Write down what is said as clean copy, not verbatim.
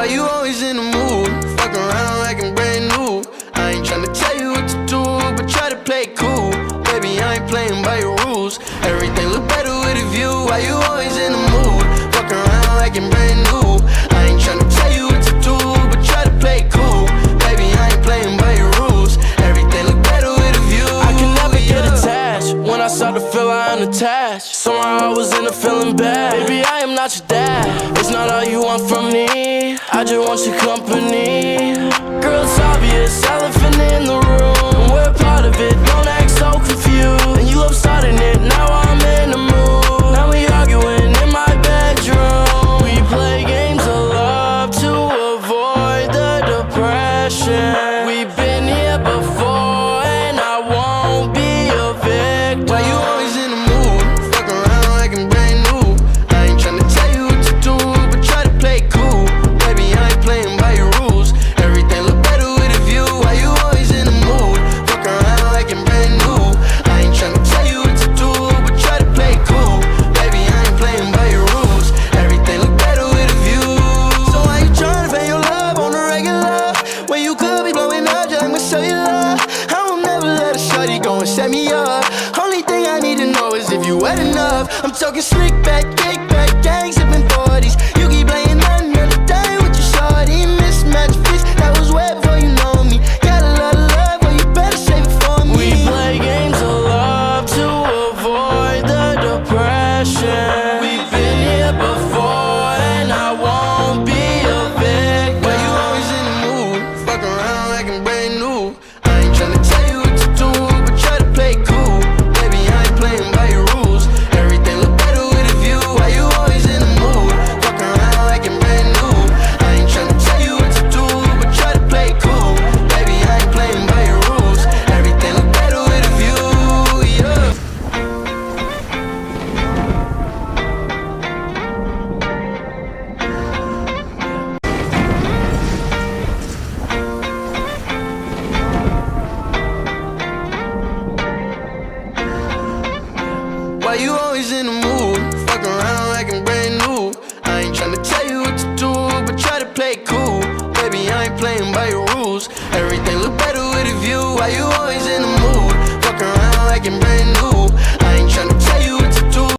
Why you always in the mood? Fuck around like I'm brand new. I ain't tryna tell you what to do, but try to play it cool. Baby, I ain't playing by your rules. Everything look better with a view. Why you always in the mood? Fuck around like I'm brand new. I ain't tryna tell you what to do, but try to play it cool. Baby, I ain't playing by your rules. Everything look better with a view. I can never get attached. When I start to feel I unattached, somehow I was in a feeling bad. Baby, I am not your dad. It's not all you want from me. I just want your company. Girl, it's obvious, elephant in the room. We're part of it, don't act so confused. And you love starting it, now I'm in the mood. Now we arguing in my bedroom. We play games of love to avoid the depression. We've been here before and I won't be a victim. Why you always in the mood? Fuck around like I'm brand new. I ain't tryna tell you what to do, but try to play it cool. Baby, I ain't playing by your rules. Everything look better with a view. Why you always in the mood? Fuck around like I'm brand new. I ain't tryna tell you what to do, but try to play it cool. Baby, I ain't playing by your rules. Everything look better with a view. So why you tryna pay your love on the regular when you could be blowing up just like my cellular? I will never let a shorty go and set me up. Only thing I need to know is if you wet enough. I'm talking slick back, kick back, gang sipping 40s. You keep playing another day with your shorty. Mismatch fish, that was wet before you know me. Got a lot of love, but you better save it for me. We play games of love to avoid the depression. We've been here before and I won't be a victim. Why you always in the mood? Fuck around like I'm brand new. I ain't tryna tell you what to do, but try to play it cool. Baby, I ain't playing by your rules. Everything look better with a view. Why you always in the mood? Fuck around like I'm brand new. I ain't tryna tell you what to do, but try to play it cool. Baby, I ain't playing by your rules. Everything look better with a view, yeah. Why you always in the mood? Fuck around like I'm brand new. I ain't tryna tell you what to do, but try to play it cool. Baby, I ain't playing by your rules. Everything look better with a view. Why you always in the mood? Fuck around like I'm brand new.